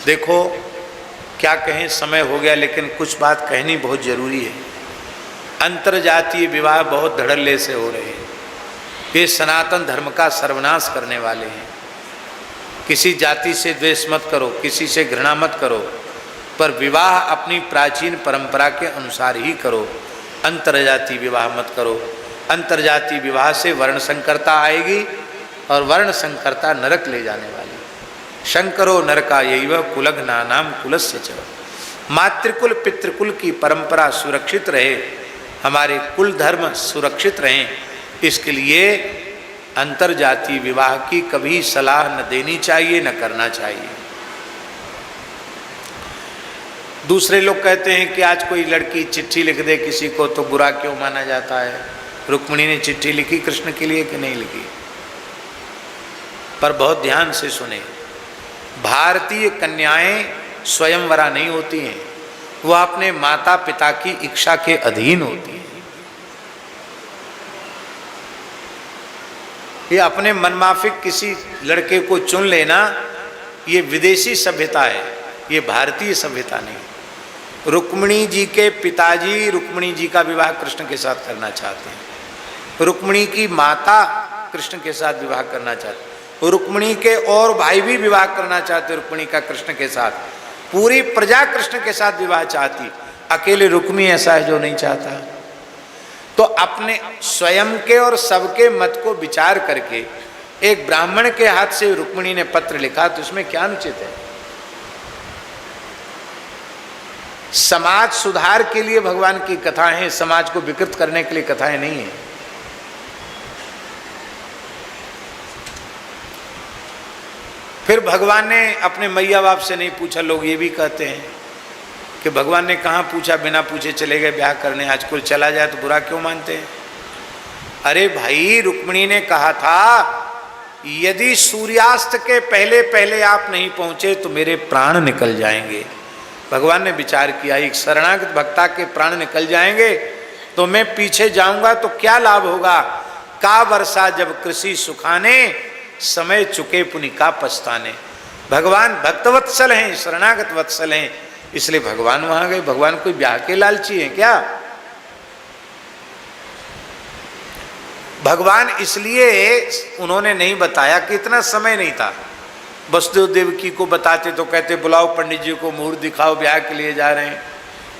देखो क्या कहें, समय हो गया, लेकिन कुछ बात कहनी बहुत जरूरी है। अंतरजातीय विवाह बहुत धड़ल्ले से हो रहे हैं। ये सनातन धर्म का सर्वनाश करने वाले हैं। किसी जाति से द्वेष मत करो, किसी से घृणा मत करो, पर विवाह अपनी प्राचीन परंपरा के अनुसार ही करो। अंतरजातीय विवाह मत करो। अंतरजातीय विवाह से वर्ण संकरता आएगी और वर्ण संकरता नरक ले जाने वाली। शंकरो नरका यैव कुलघ्नानाम कुलस्य च। मातृकुल पितृकुल की परंपरा सुरक्षित रहे, हमारे कुल धर्म सुरक्षित रहें, इसके लिए अंतरजातीय विवाह की कभी सलाह न देनी चाहिए, न करना चाहिए। दूसरे लोग कहते हैं कि आज कोई लड़की चिट्ठी लिख दे किसी को तो बुरा क्यों माना जाता है। रुक्मिणी ने चिट्ठी लिखी कृष्ण के लिए कि नहीं लिखी? पर बहुत ध्यान से सुने, भारतीय कन्याएं स्वयंवरा नहीं होती हैं, वह अपने माता पिता की इच्छा के अधीन होती हैं। ये अपने मनमाफिक किसी लड़के को चुन लेना, ये विदेशी सभ्यता है, ये भारतीय सभ्यता नहीं। रुक्मिणी जी के पिताजी रुक्मिणी जी का विवाह कृष्ण के साथ करना चाहते हैं। रुक्मिणी की माता कृष्ण के साथ विवाह करना चाहते हैं। रुक्मिणी के और भाई भी विवाह करना चाहते रुक्मिणी का कृष्ण के साथ। पूरी प्रजा कृष्ण के साथ विवाह चाहती, अकेले रुक्मिणी ऐसा है जो नहीं चाहता। तो अपने स्वयं के और सबके मत को विचार करके एक ब्राह्मण के हाथ से रुक्मिणी ने पत्र लिखा, तो इसमें क्या अनुचित है? समाज सुधार के लिए भगवान की कथाएं हैं, समाज को विकृत करने के लिए कथाएं नहीं है। फिर भगवान ने अपने मैया बाप से नहीं पूछा। लोग ये भी कहते हैं कि भगवान ने कहाँ पूछा, बिना पूछे चले गए ब्याह करने, आज कोई चला जाए तो बुरा क्यों मानते हैं? अरे भाई, रुक्मिणी ने कहा था यदि सूर्यास्त के पहले पहले आप नहीं पहुंचे तो मेरे प्राण निकल जाएंगे। भगवान ने विचार किया, एक शरणागत भक्ता के प्राण निकल जाएंगे तो मैं पीछे जाऊंगा तो क्या लाभ होगा। का वर्षा जब कृषि सुखाने, समय चुके पुनि का पछताने। भगवान भक्तवत्सल हैं, शरणागत वत्सल हैं, इसलिए भगवान वहां गए। भगवान कोई ब्याह के लालची हैं क्या? भगवान इसलिए उन्होंने नहीं बताया कि इतना समय नहीं था। वसुदेव देवकी को बताते तो कहते बुलाओ पंडित जी को, मुहूर्त दिखाओ, ब्याह के लिए जा रहे हैं।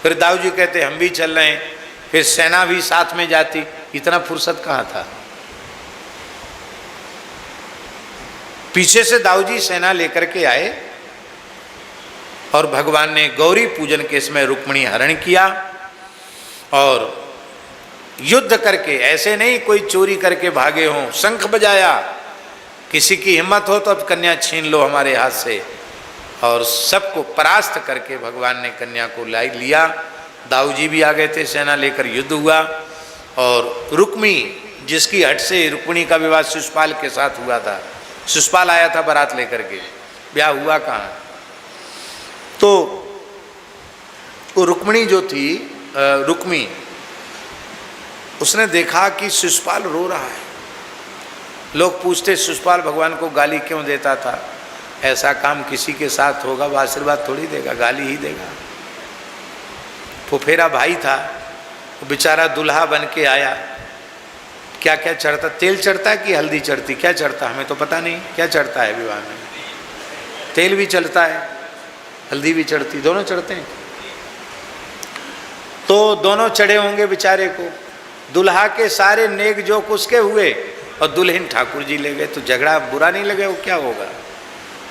फिर दाऊ जी कहते हम भी चल रहे हैं। फिर सेना भी साथ में जाती, इतना फुर्सत कहाँ था। पीछे से दाऊ जी सेना लेकर के आए और भगवान ने गौरी पूजन के समय रुक्मिणी हरण किया और युद्ध करके, ऐसे नहीं कोई चोरी करके भागे हों, शंख बजाया, किसी की हिम्मत हो तो अब कन्या छीन लो हमारे हाथ से, और सबको परास्त करके भगवान ने कन्या को लाई लिया। दाऊ जी भी आ गए थे, सेना लेकर युद्ध हुआ। और रुक्मिणी जिसकी हट से रुक्मिणी का विवाह शिशुपाल के साथ हुआ था, शिशुपाल आया था बारात लेकर के, ब्याह हुआ कहाँ। तो वो रुक्मिणी जो थी, रुक्मी, उसने देखा कि शिशुपाल रो रहा है। लोग पूछते शिशुपाल भगवान को गाली क्यों देता था? ऐसा काम किसी के साथ होगा वो आशीर्वाद थोड़ी देगा, गाली ही देगा। फुफेरा भाई था, वो बेचारा दुल्हा बन के आया। क्या क्या चढ़ता, तेल चढ़ता है कि हल्दी चढ़ती, क्या चढ़ता हमें तो पता नहीं क्या चढ़ता है विवाह में। तेल भी चढ़ता है, हल्दी भी चढ़ती, दोनों चढ़ते हैं। तो दोनों चढ़े होंगे बेचारे को। दुल्हा के सारे नेक जोक उसके हुए और दुल्हन ठाकुर जी ले गए। तो झगड़ा बुरा नहीं लगे, वो क्या होगा।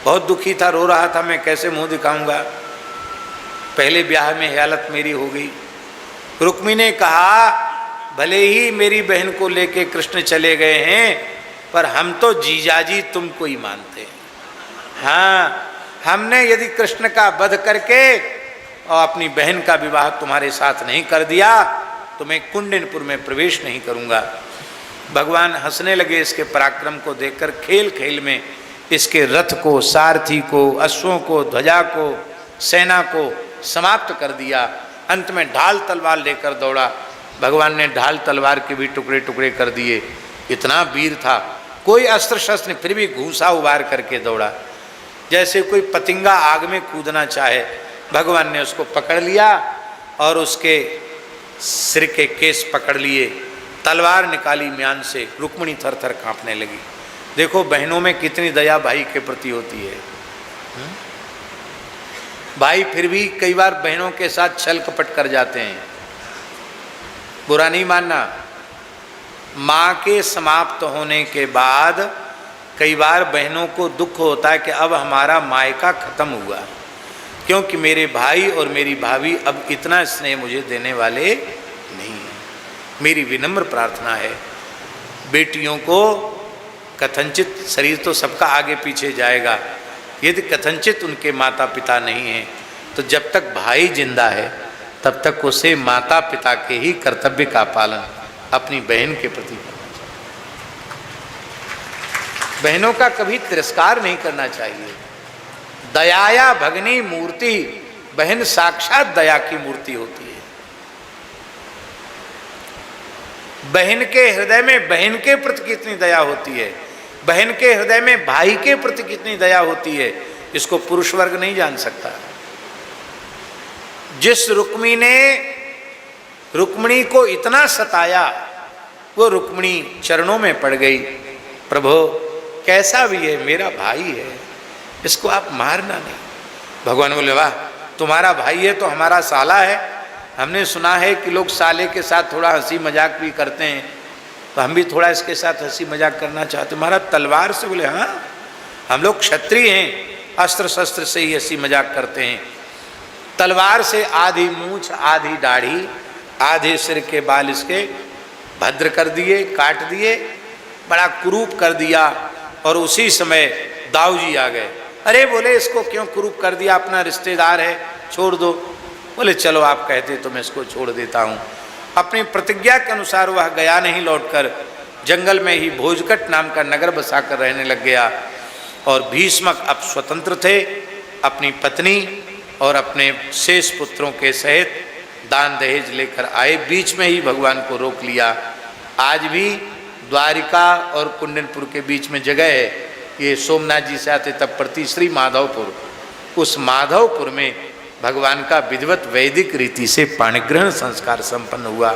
बहुत दुखी था, रो रहा था, मैं कैसे मुंह दिखाऊंगा, पहले ब्याह में हालत मेरी हो गई। रुक्मिणी ने कहा भले ही मेरी बहन को लेके कृष्ण चले गए हैं, पर हम तो जीजाजी तुमको ही मानते हैं। हाँ, हमने यदि कृष्ण का वध करके और अपनी बहन का विवाह तुम्हारे साथ नहीं कर दिया तो मैं कुंडिनपुर में प्रवेश नहीं करूंगा। भगवान हंसने लगे इसके पराक्रम को देखकर। खेल खेल में इसके रथ को, सारथी को, अश्वों को, ध्वजा को, सेना को समाप्त कर दिया। अंत में ढाल तलवार लेकर दौड़ा। भगवान ने ढाल तलवार के भी टुकड़े टुकड़े कर दिए। इतना वीर था, कोई अस्त्र शस्त्र नहीं, फिर भी घूसा उबार करके दौड़ा। जैसे कोई पतिंगा आग में कूदना चाहे, भगवान ने उसको पकड़ लिया और उसके सिर के केस पकड़ लिए, तलवार निकाली म्यान से, रुक्मिणी थर थर कांपने लगी। देखो बहनों में कितनी दया भाई के प्रति होती है। भाई फिर भी कई बार बहनों के साथ छल कपट कर जाते हैं, बुरा नहीं मानना। माँ के समाप्त होने के बाद कई बार बहनों को दुख होता है कि अब हमारा मायका खत्म हुआ, क्योंकि मेरे भाई और मेरी भाभी अब इतना स्नेह मुझे देने वाले नहीं हैं। मेरी विनम्र प्रार्थना है, बेटियों को कथनचित, शरीर तो सबका आगे पीछे जाएगा, यदि कथनचित उनके माता पिता नहीं हैं तो जब तक भाई जिंदा है तब तक उसे माता पिता के ही कर्तव्य का पालन अपनी बहन के प्रति करना चाहिए। बहनों का कभी तिरस्कार नहीं करना चाहिए। दयाया भगनी मूर्ति, बहन साक्षात दया की मूर्ति होती है। बहन के हृदय में बहन के प्रति कितनी दया होती है, बहन के हृदय में भाई के प्रति कितनी दया होती है, इसको पुरुष वर्ग नहीं जान सकता। जिस रुक्मिणी को इतना सताया, वो रुक्मिणी चरणों में पड़ गई, प्रभु कैसा भी है मेरा भाई है, इसको आप मारना नहीं। भगवान बोले वाह, तुम्हारा भाई है तो हमारा साला है। हमने सुना है कि लोग साले के साथ थोड़ा हंसी मजाक भी करते हैं, तो हम भी थोड़ा इसके साथ हंसी मजाक करना चाहते। तुम्हारा तलवार से? बोले हाँ, हम लोग क्षत्रिय हैं, अस्त्र शस्त्र से ही हंसी मजाक करते हैं। तलवार से आधी मूंछ, आधी दाढ़ी, आधे सिर के बाल इसके भद्र कर दिए, काट दिए, बड़ा कुरूप कर दिया। और उसी समय दाऊजी आ गए। अरे बोले इसको क्यों कुरूप कर दिया, अपना रिश्तेदार है, छोड़ दो। बोले चलो आप कहते तो मैं इसको छोड़ देता हूँ। अपनी प्रतिज्ञा के अनुसार वह गया नहीं लौटकर, जंगल में ही भोजकट नाम का नगर बसाकर रहने लग गया। और भीष्मक अब स्वतंत्र थे, अपनी पत्नी और अपने शेष पुत्रों के सहित दान दहेज लेकर आए। बीच में ही भगवान को रोक लिया। आज भी द्वारिका और कुंडनपुर के बीच में जगह है, ये सोमनाथ जी से आते तब पड़ती श्री माधवपुर। उस माधवपुर में भगवान का विधिवत वैदिक रीति से पाणिग्रहण संस्कार संपन्न हुआ।